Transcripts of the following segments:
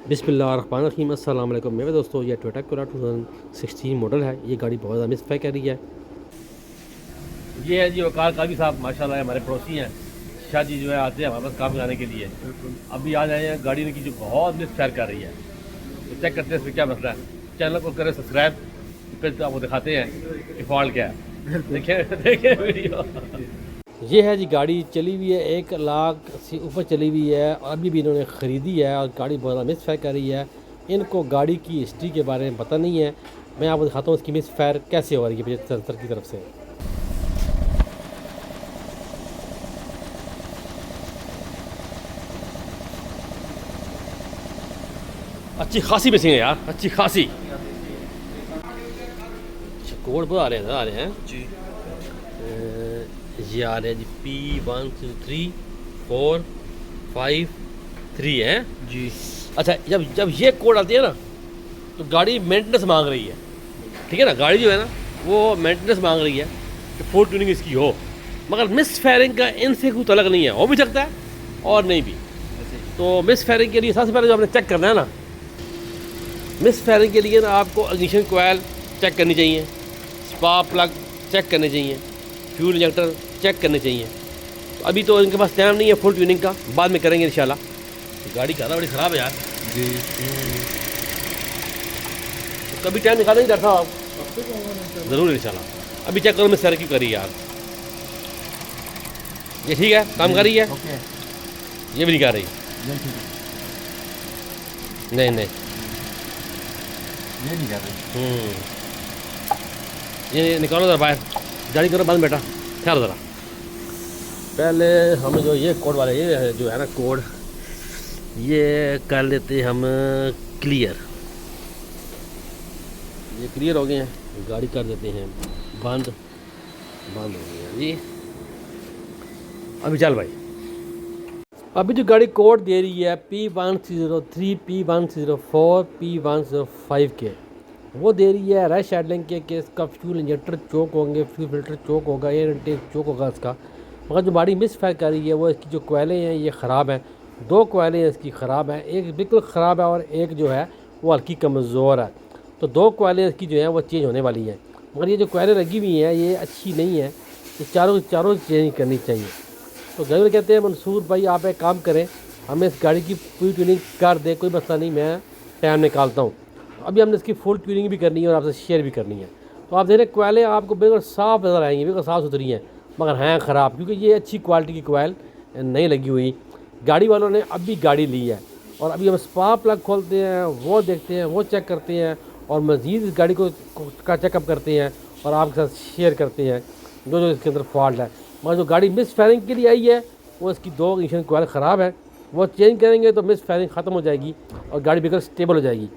बिस्मिल्लाहिर्रहमानिर्रहीम। अस्सलाम वालेकुम मेरे दोस्तों, ये टोयोटा कोरोला 2016 मॉडल है। ये गाड़ी बहुत ज़्यादा मिसफायर कर रही है। ये है जी वकार काजी साहब, माशाल्लाह हमारे पड़ोसी हैं। शादी जो है आते हैं हमारे पास काम कराने के लिए। अभी आ जाए हैं, गाड़ी की जो बहुत मिसफायर कर रही है, तो चेक करते हैं इसमें क्या मसला है। चैनल को करें सब्सक्राइब, फिर आपको दिखाते हैं कि फॉल्ट क्या है। देखें वीडियो। ये है जी, गाड़ी चली हुई है, 1 लाख से ऊपर चली हुई है और अभी भी इन्होंने ख़रीदी है और गाड़ी बहुत ज़्यादा मिस फायर कर रही है। इनको गाड़ी की हिस्ट्री के बारे में पता नहीं है। मैं आपको दिखाता हूँ इसकी मिस फायर कैसे हो रही है सेंसर की तरफ से। अच्छी खासी मिसिंग है यार, अच्छी खासी। कोड पर आ रहे हैं जी। ये आ रहे हैं जी P12345 है जी। अच्छा, जब जब ये कोड आती है ना तो गाड़ी मेंटेनेंस मांग रही है। ठीक है ना, गाड़ी जो है ना वो मेंटेनेंस मांग रही है कि फुल ट्यूनिंग इसकी हो। मगर मिस फायरिंग का इनसे कोई तलक नहीं है, हो भी सकता है और नहीं भी। तो मिस फायरिंग के लिए सबसे पहले जो आपने चेक करना है ना, मिस फायरिंग के लिए ना आपको इग्निशन कोयल चेक करनी चाहिए, स्पार्क प्लग चेक करने चाहिए, फ्यूल इंजेक्टर चेक करने चाहिए। तो अभी तो इनके पास टाइम नहीं है फुल ट्यूनिंग का, बाद में करेंगे इंशाल्लाह। गाड़ी ज़्यादा बड़ी ख़राब है यार। जी। तो कभी टाइम निकालेंगे डॉक्टर साहब? ज़रूर इंशाल्लाह। अभी चेक करो मैं सर क्यों करी यार। ये ठीक है, काम कर रही है। ओके। ये भी नहीं कर रही। ये ठीक है। नहीं नहीं, ये नहीं कर रही। ये निकालो ज़रा बाहर, गाड़ी करो बंद बेटा, ख्याल ज़रा। पहले हम जो ये कोड वाले ये जो है ना कोड, ये कर लेते हैं हम क्लियर। ये क्लियर हो गए हैं, गाड़ी कर देते हैं बंद। बंद हो गई है जी। अभी चल भाई। अभी जो गाड़ी कोड दे रही है P1303 P104 P105 के, वो दे रही है रैश हैंडलिंग के इसका फ्यूल इंजेक्टर चोक होंगे, फ्यूल फिल्टर चोक होगा, एयर इनटेक चोक होगा इसका। मगर जो गाड़ी मिस फायर कर रही है वो इसकी जो कोयले हैं ये ख़राब हैं। 2 कोयले हैं इसकी ख़राब हैं, एक बिल्कुल ख़राब है और एक जो है वो हल्की कमज़ोर है। तो 2 कोयले इसकी जो है वो चेंज होने वाली हैं। मगर ये जो कोयले लगी हुई हैं ये अच्छी नहीं है, ये चारों चेंज करनी चाहिए। तो ड्राइवर कहते हैं मंसूर भाई आप एक काम करें, हमें इस गाड़ी की पूरी ट्यूनिंग कर दे, कोई मसला नहीं, मैं टाइम निकालता हूँ। तो अभी हमने इसकी फुल ट्यूनिंग भी करनी है और आपसे शेयर भी करनी है। तो आप देख रहे कोयले आपको बिल्कुल साफ़ नज़र आएंगी, बिल्कुल साफ़ सुथरी हैं, मगर हैं ख़राब, क्योंकि ये अच्छी क्वालिटी की कोयल नहीं लगी हुई। गाड़ी वालों ने अभी गाड़ी ली है और अभी हम स्पार्क प्लग खोलते हैं, वो देखते हैं, वो चेक करते हैं और मज़ीद इस गाड़ी का चेकअप करते हैं और आपके साथ शेयर करते हैं जो जो इसके अंदर फॉल्ट है। मगर जो गाड़ी मिस फायरिंग के लिए आई है वो इसकी 2 इंजन कोयल ख़राब है, वो चेंज करेंगे तो मिस फायरिंग ख़त्म हो जाएगी और गाड़ी बिल्कुल स्टेबल हो जाएगी।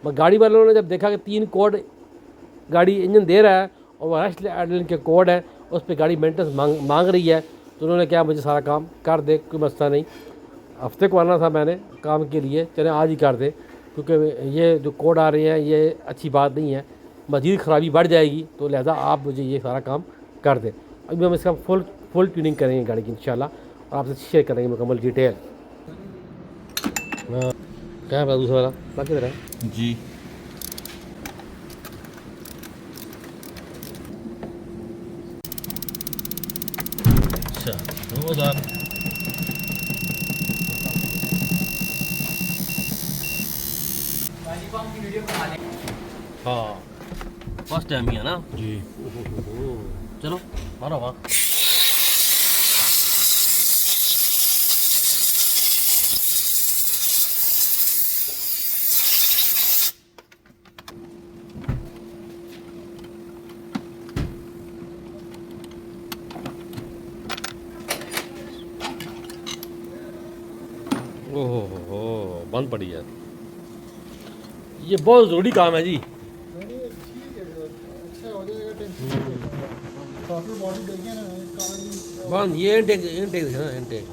मगर गाड़ी वालों ने जब देखा कि 3 कोड गाड़ी इंजन दे रहा है और वो रैश हैंडलिंग के कोड है, उस पर गाड़ी मेंटेनेंस मांग रही है, तो उन्होंने क्या मुझे सारा काम कर दे, कोई मसला नहीं, हफ्ते को आना था मैंने काम के लिए, चले आज ही कर दे, क्योंकि ये जो कोड आ रहे हैं ये अच्छी बात नहीं है, मज़ीद ख़राबी बढ़ जाएगी, तो लिहाजा आप मुझे ये सारा काम कर दें। अभी हम इसका फुल ट्यूनिंग करेंगे गाड़ी की इंशाल्लाह और आपसे शेयर करेंगे मुकम्मल डिटेल। हाँ, क्या है दूसरा वाला बाकी किधर है जी। अच्छा 2000 हाँ, फर्स्ट टाइम ही है ना जी। चलो मारो वहाँ। ओहो बंद पड़ी है। ये बहुत ज़रूरी काम है जी। बंद ये इनटेक इनटेक है ना, इनटेक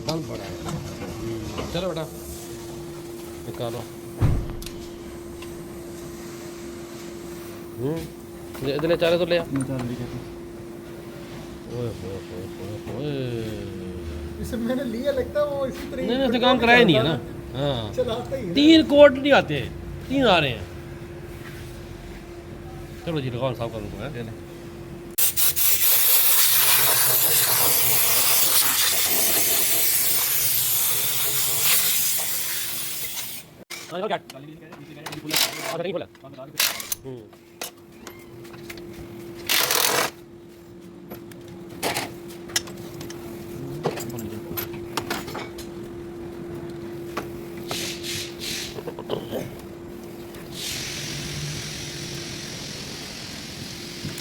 बंद पड़ा है। चलो बेटा निकालो। इधर चाले तो ले आ। ओए ओए ओए ओए इसे मैंने लिया लगता है वो इसी तरह नहीं नहीं, ऐसे काम कराया नहीं है ना। हाँ, चलाता ही है। 3 कोट नहीं आते, 3 आ रहे हैं। चलो जी, लगाओ, साफ कर दूँगा है। नहीं खोला।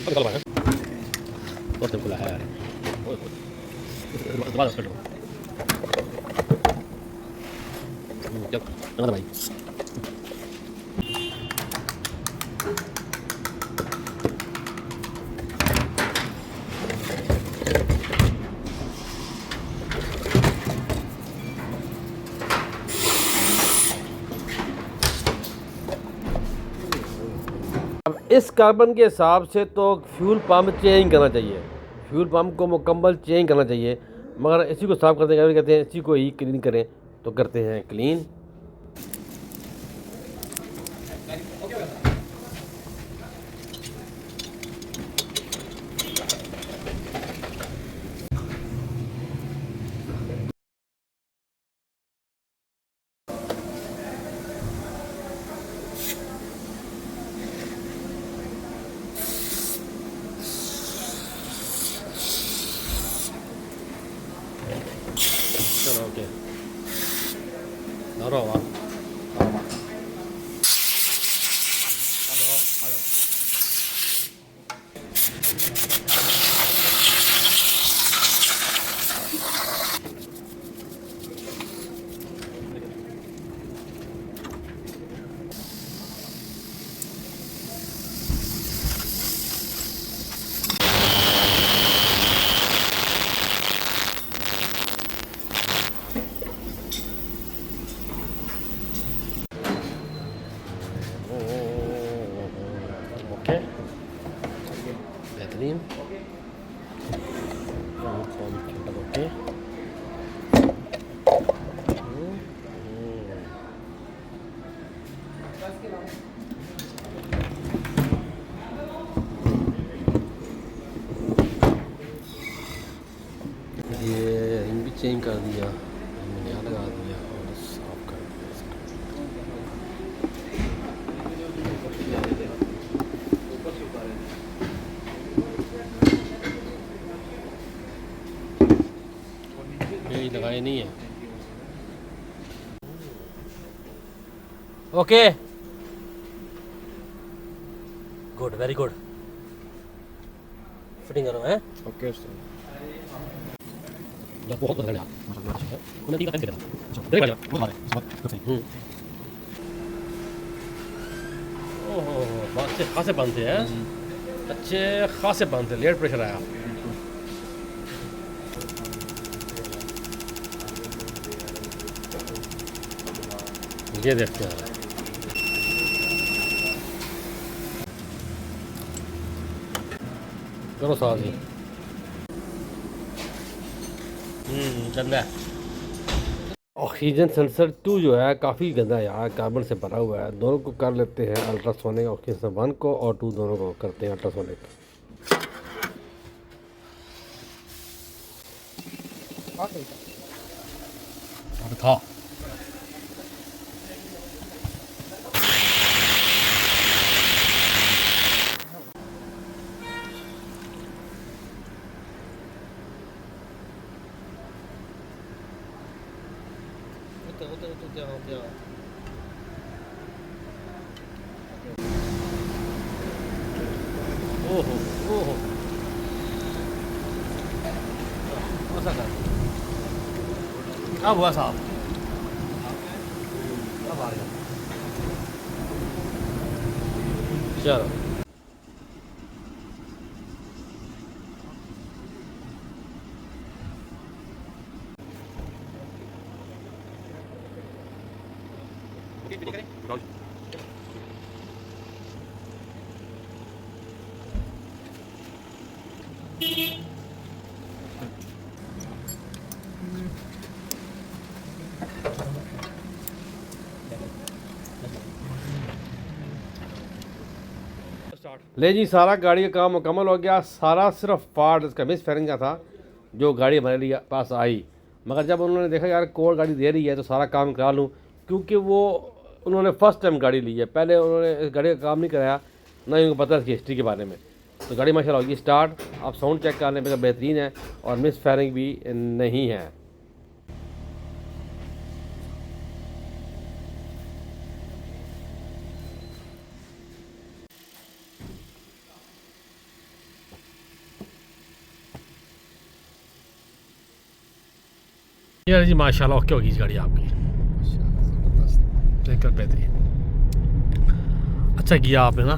निकल पाया बहुत टाइम खुला है यार। दोबारा कर लो। चल ना भाई। अब इस कार्बन के हिसाब से तो फ्यूल पम्प चेंज करना चाहिए, फ्यूल पम्प को मुकम्मल चेंज करना चाहिए, मगर इसी को साफ़ करते हैं, कहते हैं इसी को ही क्लीन करें, तो करते हैं क्लीन। चलो ओके, धरो हुआ। ओके, बेहतरीन। ओके, ये रिंग भी चेंज कर दिया, नया लगा दिया और साफ कर दिया इसको। यही लगाए नहीं है। Okay, good, very good. Fitting करो है। Okay sir. जब बहुत बदल गया उन्हें ठीक है देख लिया बहुत मारे बहुत सही। ओहो, बहुत अच्छे खासे बनते हैं, अच्छे खासे बनते, लेट प्रेशर आया। ये देखते हैं, करो साथ ही। गंदा है। ऑक्सीजन सेंसर 2 जो है काफ़ी गंदा है यार, कार्बन से भरा हुआ है। दोनों को कर लेते हैं अल्ट्रासोनिक, ऑक्सीजन 1 को और 2 दोनों को करते हैं अल्ट्रासोनिक। था ओहो ओहो, अब हुआ साहब, अब आ गया। चलो ले जी, सारा गाड़ी का काम मुकम्मल हो गया। सारा सिर्फ पार्ट इसका मिस फेयरिंग का था जो गाड़ी हमारे लिए पास आई, मगर जब उन्होंने देखा यार कोड गाड़ी दे रही है तो सारा काम करा लूँ, क्योंकि वो उन्होंने फ़र्स्ट टाइम गाड़ी ली है, पहले उन्होंने इस गाड़ी का काम नहीं कराया, ना ही उनको पता इसकी हिस्ट्री के बारे में। तो गाड़ी माशाल्लाह होगी स्टार्ट। आप साउंड चेक करने पर बेहतरीन है और मिस फेयरिंग भी नहीं है। यार जी माशाल्लाह ओके होगी इस गाड़ी आपकी, बिल्कुल बेहतरीन। अच्छा किया आपने ना,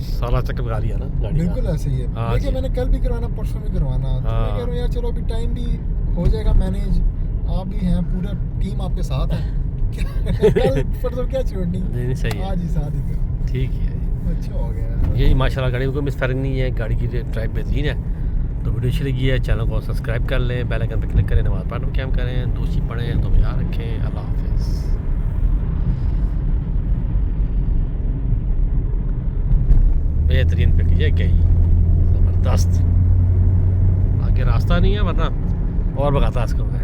सारा चक्कर लगा लिया ना गाड़ी का। बिल्कुल ऐसे ही है। हाँ देखिए जी। मैंने कल भी करवाना, परसों भी करवाना, तो हाँ। मैं कह रहा हूँ यार चलो अभी टाइम भी हो जाएगा मैनेज, आप भी हैं, पूरा टीम आपके साथ है। कल परसों क्या छोड़नी, नहीं सही है, आज ही साथ ही कर, ठीक है। अच्छा हो गया। ये माशाल्लाह गाड़ी में कोई मिस फेयरिंग नहीं है, गाड़ी की ड्राइव बेहतरीन है। तो वीडियो अच्छी लगी है, चैनल को सब्सक्राइब कर लें, बेल आइकन पर क्लिक करें, नमाज़ पढ़ने में कैम करें, दूसरी पढ़ें तो याद रखें। अल्लाह हाफिज़। बेहतरीन पिक ये गई, ज़बरदस्त। आगे रास्ता नहीं है वरना और भगाता इसको मैं।